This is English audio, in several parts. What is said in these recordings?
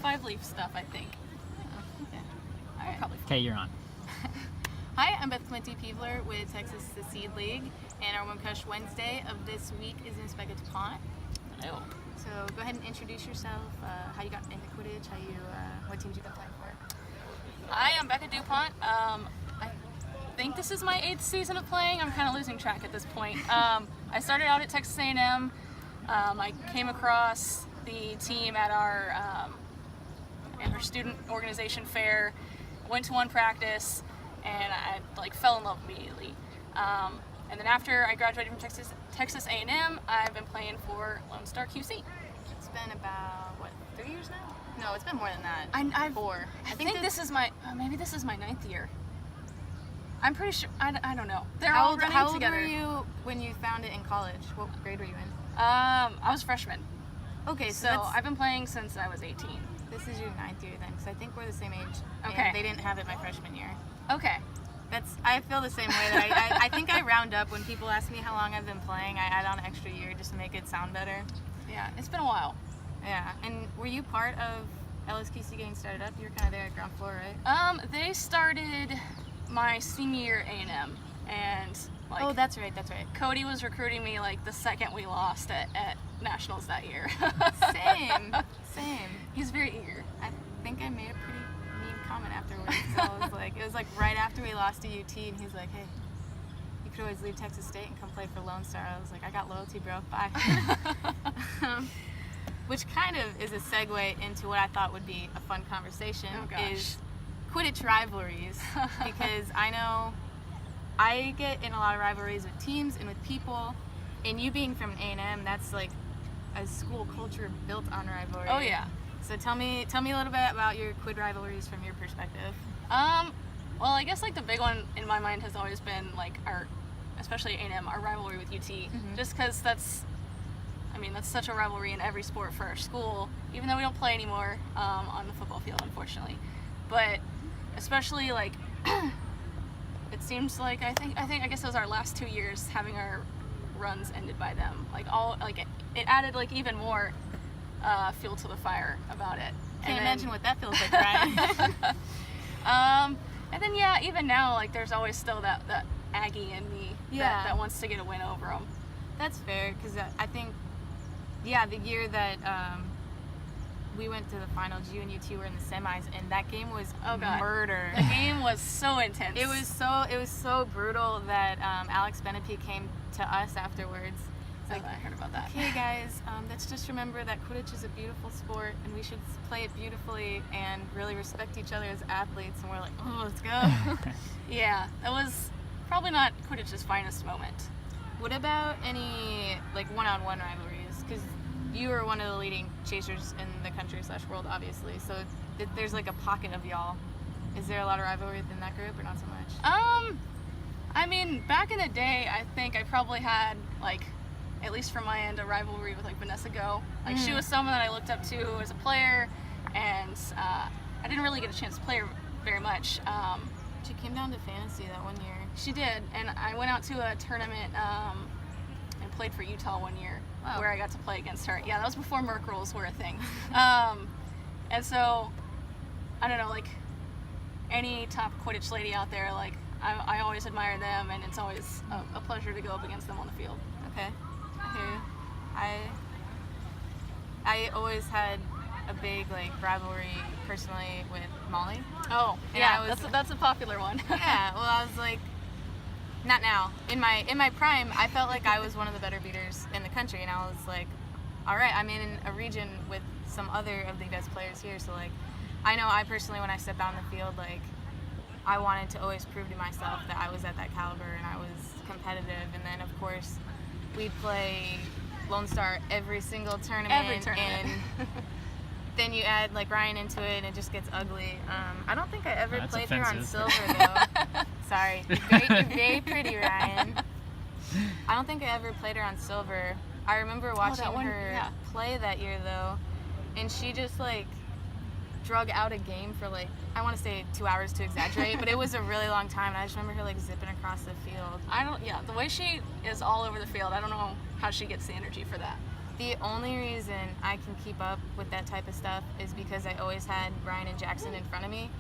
5-leaf stuff, I think. Okay. All right. Probably. Okay, you're on. Hi, I'm Beth Peevler with Texas the Seed League, and our Women's Wednesday of this week is Miss Becca DuPont. Hello. So go ahead and introduce yourself, how you got into Quidditch, what teams you've been playing for. Hi, I'm Becca DuPont. I think this is my 8th season of playing. I'm kind of losing track at this point. I started out at Texas A&M. I came across the team at our student organization fair, went to one practice, and I fell in love immediately. And then after I graduated from Texas A&M, I've been playing for Lone Star QC. It's been about, 3 years now? No, it's been more than that. 4. I think this is my, maybe this is my 9th year. I'm pretty sure, I don't know. They're how all old, running how old together. were you when you found it in college? What grade were you in? I was a freshman. Okay, So I've been playing since I was 18. This is your 9th year then, because I think we're the same age. Okay. And they didn't have it my freshman year. Okay. I feel the same way. That I think I round up when people ask me how long I've been playing. I add on an extra year just to make it sound better. Yeah, it's been a while. Yeah. And were you part of LSQC getting started up? You were kind of there at ground floor, right? They started my senior year at A&M, and oh, that's right. Cody was recruiting me the second we lost at nationals that year. Same. He's very eager. I think I made a pretty mean comment afterwards. So it was right after we lost to UT, and he's like, "Hey, you could always leave Texas State and come play for Lone Star." I was like, "I got loyalty, bro. Bye." Which kind of is a segue into what I thought would be a fun conversation, is Quidditch rivalries. Because I know I get in a lot of rivalries with teams and with people, and you being from A&M, that's a school culture built on rivalry. Oh yeah. So tell me a little bit about your quid rivalries from your perspective. Well, I guess the big one in my mind has always been especially A&M, our rivalry with UT. Mm-hmm. Just because that's such a rivalry in every sport for our school, even though we don't play anymore on the football field, unfortunately. But especially it seems I guess it was our last 2 years having our runs ended by them. It added even more fuel to the fire about it. Can't imagine what that feels like, Ryan. And then even now there's always still that Aggie in me that wants to get a win over them. That's fair, because I think the year that we went to the finals, you and UT were in the semis, and that game was murder. The game was so intense. It was so brutal that Alex Benepe came to us afterwards. I heard about that. Okay, guys, let's just remember that Quidditch is a beautiful sport, and we should play it beautifully and really respect each other as athletes. And we're like, oh, let's go. Yeah, that was probably not Quidditch's finest moment. What about any one-on-one rivalries? Because you are one of the leading chasers in the country / world, obviously. So there's a pocket of y'all. Is there a lot of rivalry within that group, or not so much? Back in the day, I think I probably had at least from my end, a rivalry with Vanessa Go. She was someone that I looked up to as a player, and I didn't really get a chance to play her very much. She came down to fantasy that one year. She did, and I went out to a tournament and played for Utah one year, where I got to play against her. Yeah, that was before Merc rules were a thing. And so, I don't know, any top Quidditch lady out there, I always admire them, and it's always a pleasure to go up against them on the field. Okay. I always had a big rivalry personally with Molly. Oh, and yeah, that's a popular one. Yeah, well, I was not now. In my prime, I felt like I was one of the better beaters in the country, and I was all right, I'm in a region with some other of the best players here, so I know I personally, when I stepped out on the field, I wanted to always prove to myself that I was at that caliber and I was competitive. And then of course we'd play Lone Star every single tournament. And then you add Ryan into it and it just gets ugly. I don't think I ever played her on silver though. Sorry, you're very pretty, Ryan. I don't think I ever played her on silver. I remember watching her play that year though, and she just drug out a game for I want to say 2 hours to exaggerate, but it was a really long time, and I just remember her zipping across the field. The way she is all over the field, I don't know how she gets the energy for that. The only reason I can keep up with that type of stuff is because I always had Ryan and Jackson in front of me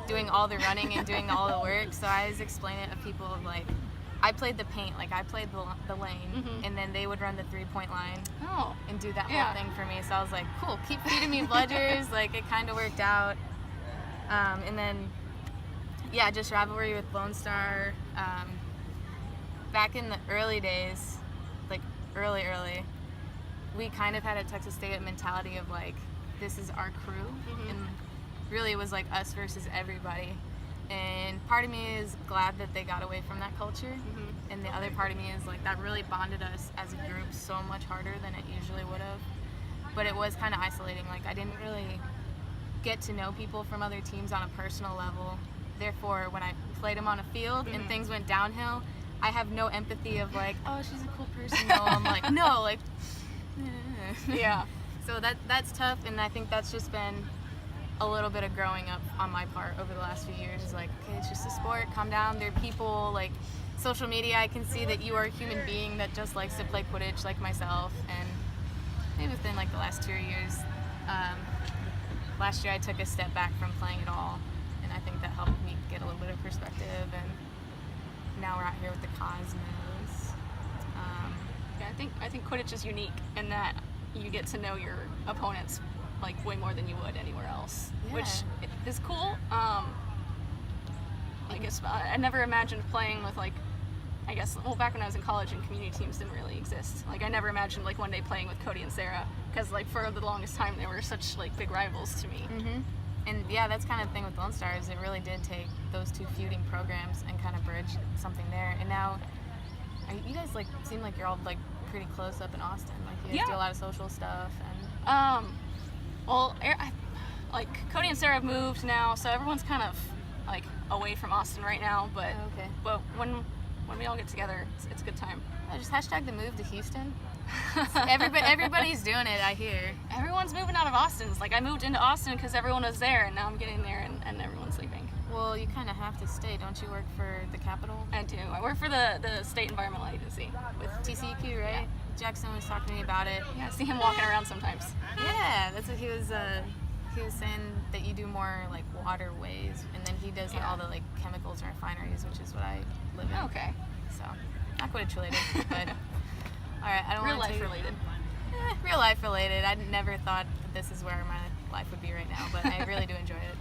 doing all the running and doing all the work. So I was explaining it to people of like, I played the paint, like I played the lane, and then they would run the 3-point line and do that whole thing for me. So I was like, cool, keep feeding me bludgers. Like it kind of worked out. And then, yeah, just rivalry with Lone Star. Back in the early days, like early, we kind of had a Texas State mentality of like, this is our crew, and really it was like us versus everybody. And part of me is glad that they got away from that culture, and the other part of me is like, that really bonded us as a group so much harder than it usually would have. But it was kind of isolating. Like I didn't really get to know people from other teams on a personal level. Therefore, when I played them on a field and things went downhill, I have no empathy of like, oh, she's a cool person. No, I'm like, no, like, Yeah. So that's tough, and I think that's just been a little bit of growing up on my part over the last few years. Is like, okay, it's just a sport, calm down. They're people. Like social media, I can see that you are a human being that just likes to play Quidditch like myself. And maybe within like the last 2 years, last year I took a step back from playing it all, and I think that helped me get a little bit of perspective. And now we're out here with the Cosmos. Yeah, I think Quidditch is unique in that you get to know your opponents like way more than you would anywhere else, which is cool. I guess I never imagined playing with like, I guess, well, back when I was in college and community teams didn't really exist. Like I never imagined like one day playing with Cody and Sarah, because like for the longest time they were such like big rivals to me. And yeah, that's kind of the thing with Lone Star is it really did take those two feuding programs and kind of bridge something there. And now, you guys like seem like you're all like pretty close up in Austin. Like you guys do a lot of social stuff and. Well, like Cody and Sarah have moved now, so everyone's kind of like away from Austin right now. But but when we all get together, it's a good time. Just hashtag the move to Houston. Everybody's doing it, I hear. Everyone's moving out of Austin. It's like I moved into Austin because everyone was there, and now I'm getting there, and everyone's leaving. Well, you kind of have to stay. Don't you work for the Capitol? I do. I work for the State Environmental Agency with TCEQ, right? Yeah. Jackson was talking to me about it. Yeah, I see him walking around sometimes. Yeah, that's what he was saying, that you do more like waterways, and then he does all the like chemicals and refineries, which is what I live in. Okay. So, not Quidditch related, but all right. I don't real want life related. Real life related. I never thought that this is where my life would be right now, but I really do enjoy it.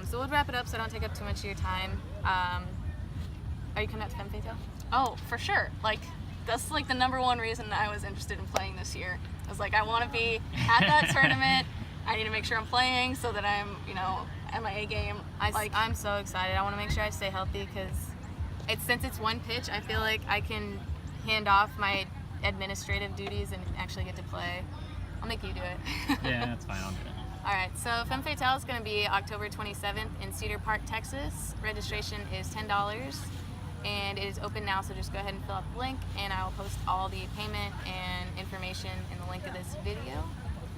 So we'll wrap it up so I don't take up too much of your time. Are you coming out to Femme Fatale? Oh, for sure. Like, that's like the number one reason I was interested in playing this year. I was like, I want to be at that tournament. I need to make sure I'm playing so that I'm, at my A game. I'm so excited. I want to make sure I stay healthy because since it's one pitch, I feel like I can hand off my administrative duties and actually get to play. I'll make you do it. Yeah, that's fine. I'll do it. All right, so Femme Fatale is going to be October 27th in Cedar Park, Texas. Registration is $10, and it is open now, so just go ahead and fill out the link, and I will post all the payment and information in the link of this video.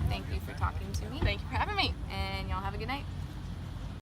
Thank you for talking to me. Thank you for having me. And y'all have a good night.